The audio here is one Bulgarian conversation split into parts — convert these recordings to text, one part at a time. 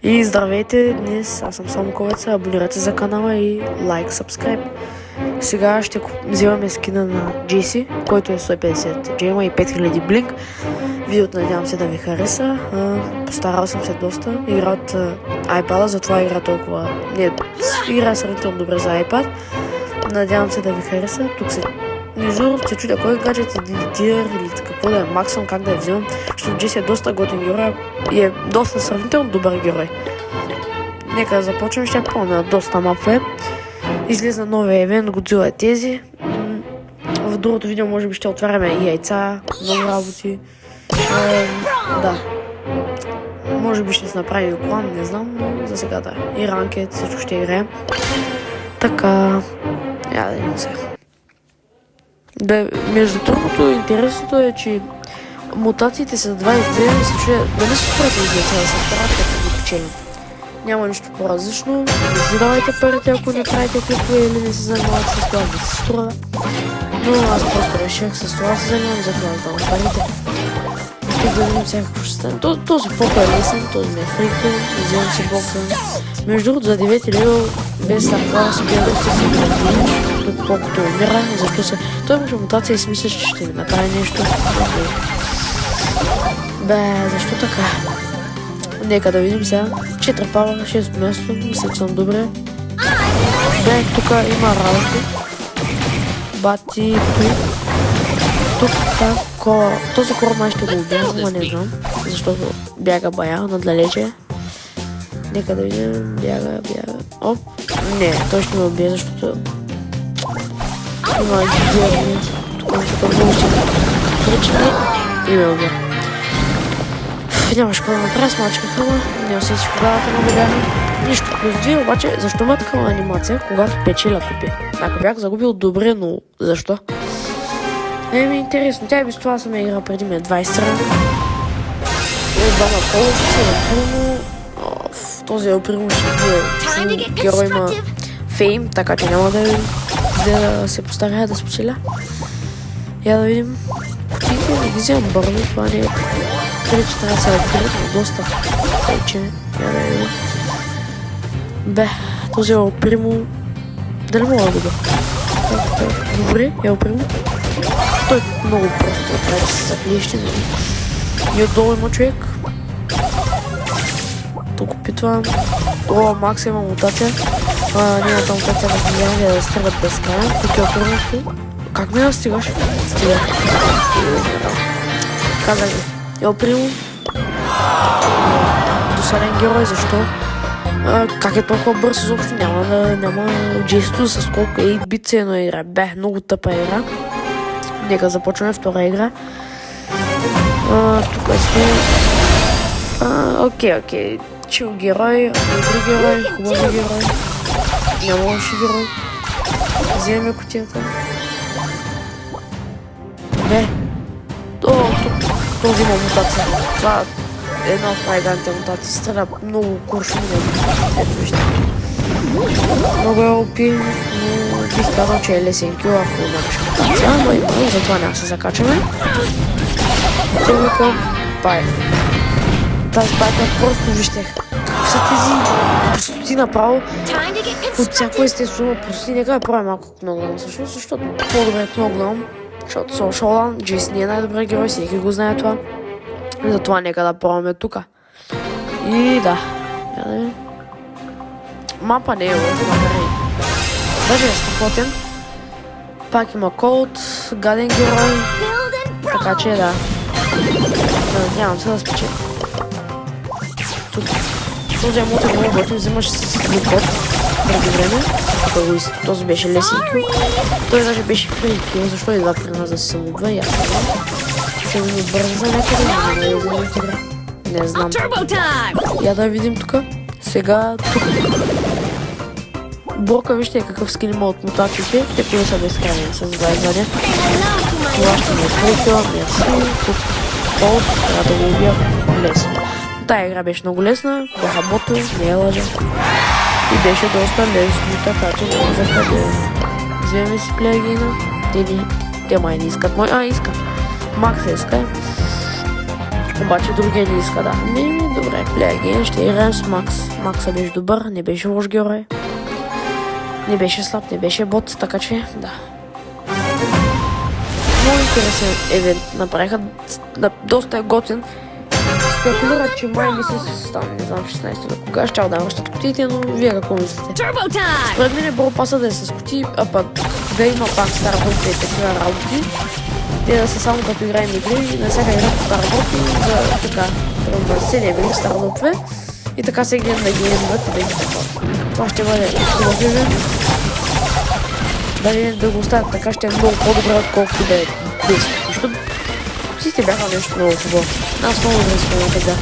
И здравейте, днес аз съм Самковеца, абонирайте за канала и лайк, сабскрайб. Сега ще взимаме скина на Джеси, който е 150 джема и 5000 блинк. Видеото надявам се да ви хареса. Постарал съм се доста. Игра от iPad-а, затова игра толкова... Не, игра сравнително добре за iPad. Надявам се да ви хареса. Тук между другото се чудя кой гаджет е делитир или какво да е максимум, как да я взимам. Защото Джеси е доста готин герой и е доста сравнително добър герой. Нека да започнем, ще помня доста мапове. Излиза новия евент, Годзила е тези. В другото видео може би ще отваряме и яйца, много работи. Да. Може би ще се направи план, не знам, но за сега да. И ранкет, всичко ще играем. Така, я да имам сега. Да, между другото, интересното е, че мутациите са 22 и се чуя дали се спрати излеца да се вторят, като ги печелим. Няма нищо по-различно. Не си давайте парите, ако не правите клипове или не се занимавате с това да се струва. Но аз просто реших с това да се занимавам, за това да давам парите. И да видим всякакво ще стане. Този поп е лесен, този ми е фрикъл, вземам си бокса. Между другото за 9 лева без такова си бия доста си градиш, колкото умира, защо се... Той имаше мутация и си мисля, че ще ми направи нещо. Бе, защо така? Нека да видим сега. 4 пава, 6 място, мисля, че съм добре. Бе, тук има работи. Бати, тук този кораб май ще го убия, но не знам, защото бяга бая надалече. Нека да видим, бяга. Оп, не, той ще ме убие, защото има герни, тук много ще причини и ме убия. Нямаше какво да направя, смачках, ама не усетих кога да ме бяга. Нищо плюс 2, обаче защо има такава анимация, когато печеля купи? Ако бях загубил добре, но защо? Ми интересно, тя и без това съм играл преди мен 20 страна. Двама полушици, напълно. Този опримо ще бъде герой има фейм, така че няма да се постарая да спечеля. Я да видим. Кутиите не ги вземам бързо, това не е... Къде че трябва да се открит, но доста. Тъй че, я да видим. Бе, този опримо... Дали мога да го да? Добре, я опримо. Той е много просто, трябва да се заплещи. И отдолу има човек. Тук опитвам. О, Макс има мутация. Няма там мутация на генералите да стрелят без края. Тук е опърнато. Как ми да стигаш? Стига. Казах ви. Я опримо. Досаден герой, защо? Как е толкова бърз изобщо? Няма джейството с колко 8-бит се едно игра. Бе, много тъпа игра. Нека започваме втора игра. Тук сме... Окей. Чил герой, добри герой, хубави герой. Няма лоши герой. Вземем кутията. Бе. Този има мутация. Това е една от най-ганите мутации. Стреля много куршуми. Ето вижте. Много е опи, но бих казал, че е лесен кил, ако нямаше мутация. Но има, затова няма се закачаме. Отиваме към пай. Тази пайка просто вижте какви са тези простоти направо от всяко естествено простоти. Нека да правя малко Кногълъм също, защото по-добре е Кногълъм, защото съм Шолан, Джейс не е най-добре герой, всеки го знае това. Затова нека да пробваме тука. И да. Мапа не е лош, макар и даже е страхотен. Пак има Колт, гаден герой, така че да. Надявам се да спечеля. Този емот е много готин, взимаш с глупот преди време. Този беше лесен кил. Той даже беше фрей кил, защо едва при нас да се самоубива и аз не знам. Ще ми бърза за някъде, не знам. Я да видим тук. Сега тук. Борка, вижте какъв скин има от мутациите. Те кои са безкрайни с 20 задя. Това ще ми е фрейкила, мерси. Тук Колт, трябва да го убия лесно. Тая игра беше много лесна, бяха ботове, не е лъжа. И беше доста лесно, така че няма за къде. Вземем си плеягина. Те май не искат. Искат. Макс иска. Обаче другия не иска, да. Добре. Play Again, ще играем с Макс. Макса беше добър, не беше лош герой. Не беше слаб, не беше бот, така че да. Много интересен евент направиха, доста е готин. Спекулират, че май ми се стане, не знам 16 до кога ще да връщат кутиите, но вие какво мислите? Според мен е Brawl Pass да е с кутии, а пък да има пак стара група и такива работи. Те да са само като играем игри и на всяка игра по стара група за така, на 7 игри стара група и така всеки ден да ги имат и да ги такова. Това ще бъде хубав евент. Дали да го оставят така ще е много по-добре, отколкото да е 10. Защото всички бяха нещо много хубаво. Аз много не спомням как бяха.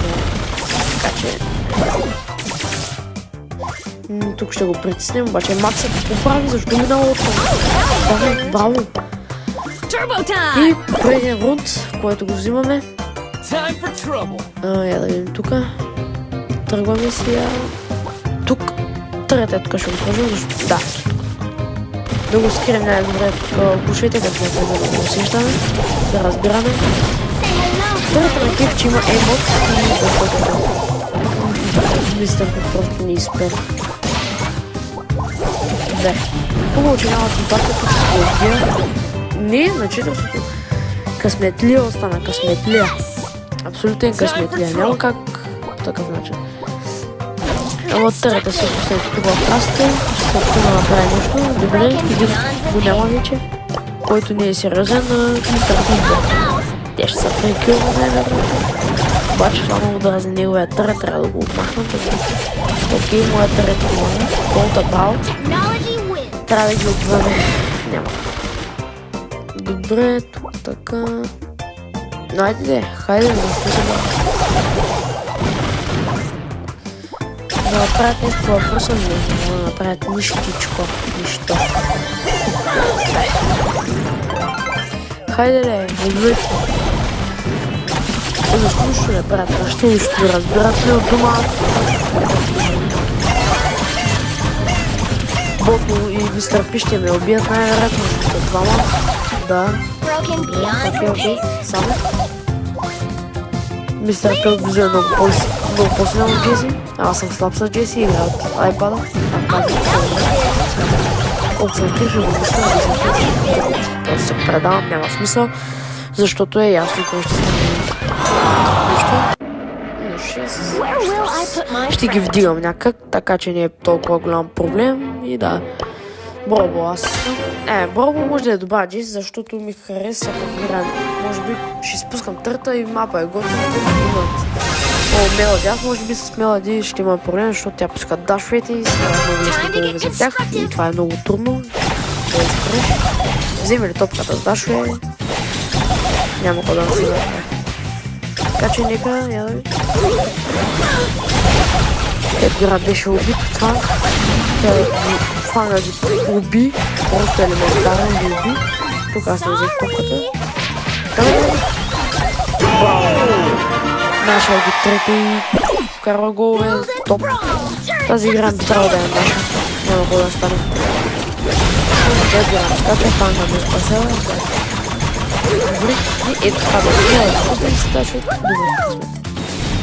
Така че... тук ще го притеснем, обаче Максът поправи, защо ми дава отпълно. Да, браво! И преден рунд, който го взимаме. Я да видим тука. Тръгваме сега. Тук. Трета тук ще го сложим, защото... Да. Да го скрием най-добре тук. Пушайте как да го усещаме. Да разбираме. Трета на кеф, че има емот. Мистер просто не изпер. Да. Хубаво, че няма контакта, тук ще го убия. Не, на четвъртото. Късметлия остана, късметлия. Абсолютен късметлия. Няма как по такъв начин. От трета се последното тук в красите. След това направи нещо. Добре, един го няма вече. Който не е сериозен на мистер Бимбо. Те ще са фрикилно най-вероятно. Обаче само да рази неговия трет, трябва да го отмахнат. Окей, моят трет има. Колта бал. Трябва да ги отвъне. Няма. Добре, тук така... хайде, защо се да... Да направят нещо по въпроса, не да направят нищичко, нищо. Хайде, отвъйте. Защо нищо не правят? Защо нищо не разбират ли от дома? Бото и мистер Пи ще ме убият най-вероятно за двама. Да. Окей, само. Мистер Пи взе много по-силен от Джеси. Аз съм слаб с Джеси, игра от iPad-а. Колко съм тих, ще го мисля, просто се предавам, няма смисъл. Защото е ясно кой ще се ще ги вдигам някак, така че не е толкова голям проблем и да. Бробо аз искам. Бробо може да е добра Джеси, защото ми хареса как играем. Може би ще спускам трета и мапа е готова. Имат Мелоди. Аз може би с Мелоди ще има проблем, защото тя пуска дашвете и става много лесно да за тях и това е много трудно. Да изпреш. Вземе ли топката с дашве, няма кога да се върне. Така че нека я да видим. Едгара беше убит от фанг. Фанга ги уби, просто елементарно ги уби. Тук аз не взех топката. Браво! Нашия ги трети и вкарва голове. Топ. Тази игра би трябва да е наша. Няма кога да стане. Едгара скача, фанга ме спасява. Добре, и ето това да е. Просто да се тачва.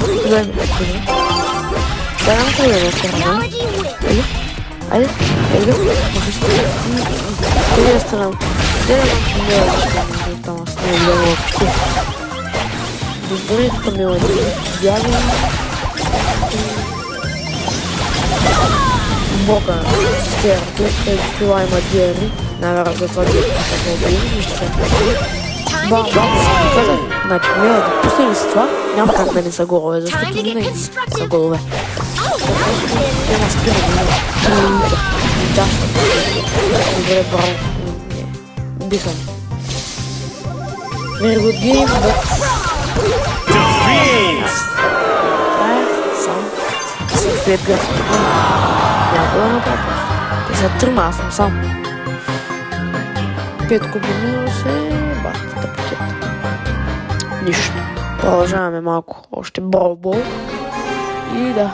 Добре, късмет. Добре. Ставам къде да е страна. Айде, айде. Къде е страна? Къде е страна? Там аз не гледам въобще. Добре, тук ме бягам. Бока, стера, тук е това има диари. Най-вероятно за това диари, така да видим, вижте. Бам, казах, значи няма да пусне ли си това, няма как да не са голове, защото винаги са голове. Няма спиране, да. Добре, браво. Биха. Very good game, but... Сам. След графика. Няма да направя. Те са трима, аз съм сам. 5 комбинира се, батата пакет. Нищо. Продължаваме малко. Още бробол. И да.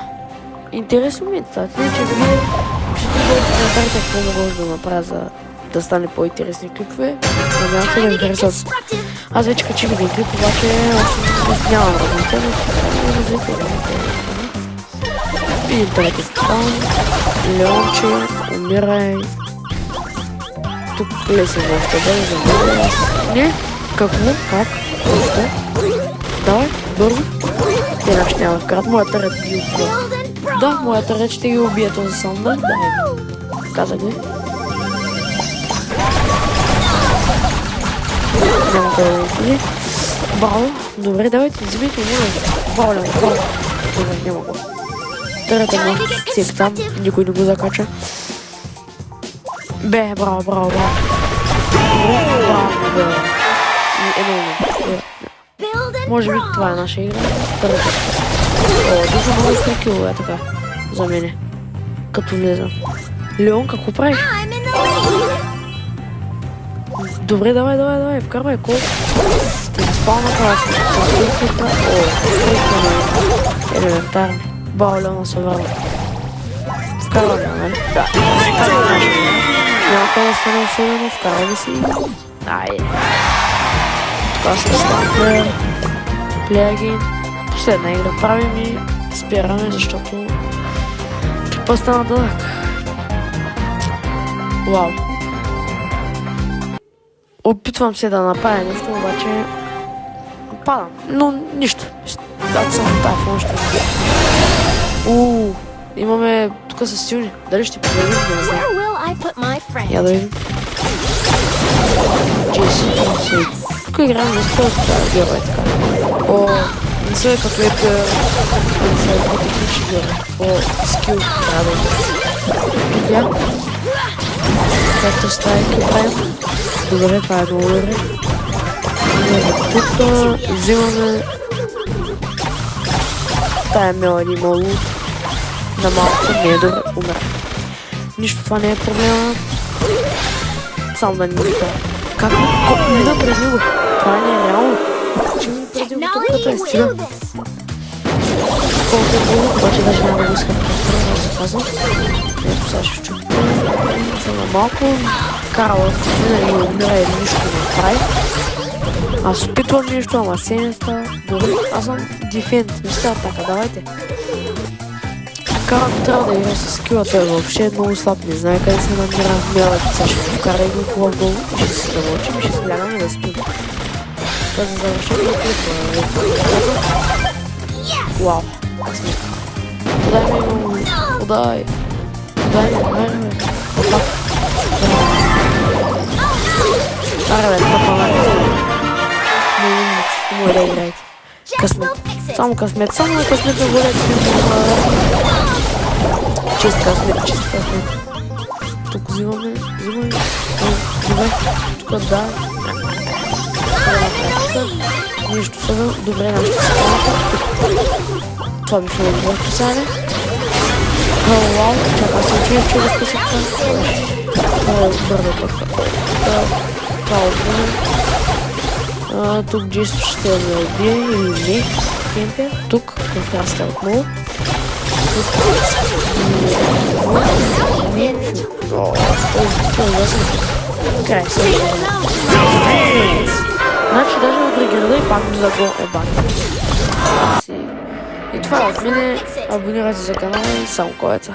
Интересно ми е това. Не, че вие ще бъдете в коментарите какво може да направя за да стане по-интересни клипове. Надявам се да ви харесат. Аз вече качих един клип, обаче нямам развитие, но един трети там. Леонче, умирай. Тук лесен още да забравя. Не? Какво? Как? Защо? Давай, бързо. Те иначе няма вкарат. Моята ред ги убива. Да, моята ред ще ги убие този Сандър. Да, казах ви. Няма къде да отиде. Браво. Добре, давайте, вземете моля. Браво, браво. Добре, няма го. Трета му цеп там. Никой не го закача. Бе, браво, браво, браво. Добре, браво, бе. Може би това е наша игра. Трета. О, дуже много фрикилове така. За мене. Като влезам. Леон, какво правиш? Добре, давай, вкарвай кол. Ще се спал на класа. О, елементарно. Бао, Леона се върна. Вкарвай, нали? Да. Няма къде да стане особено, вкарвай си. Айде. Това се стане. Плеяги. Последна игра правим и спираме, защото клипа стана дълъг. Вау. Опитвам се да направя нещо, обаче падам. Но нищо. Дата съм в тази фон ще видя. Имаме тук са силни. Дали ще победим? Не знам. Я да видим. Джейси. Тук играем на спорта герой така. О, не се като не се по-технични герой. Скил трябва да има. Тук я. Както стайки правим. Добре, това е много добре. Тук взимаме тая мелани лут. На малко не е добре, умре. Нищо, това не е проблема. Само да не ми кажа. Как мина през него? Това не е реално. Че ми през него тук като е стига. Колко е много, обаче даже няма да го искам да се казвам. Ето сега ще чуя. За малко карала да ми умира и нищо не прави. Аз опитвам нещо, ама се не става. Добре, аз съм дефенд, не става така, давайте. Карам трябва да игра с скила, той въобще е много слаб, не знае къде се намира. Мелът, сега ще вкара един хубав гол и ще се завършим и ще слягаме да спим. Това за завършим и клипа. Вау, късмет. Подай ми го, подай. Подай ми. Аре бе, тъпа на му е да играете. Късмет. Само късмет на голят. Чист късмет. Тук взимаме. Добре, тук да. Нищо съвър. Добре, нашите спалата. Това би било добро списане. Вау, чакай се учи, че го списах това. Това е бърда точка. Това е отбърна. Тук Джейсо ще ме убие или не. Кемпер. Тук в раста отново. Не. Този ужасен. Край се. Значи даже вътре града и пак за гол е бат. И това е от мене. Абонирайте за канала и Самковеца.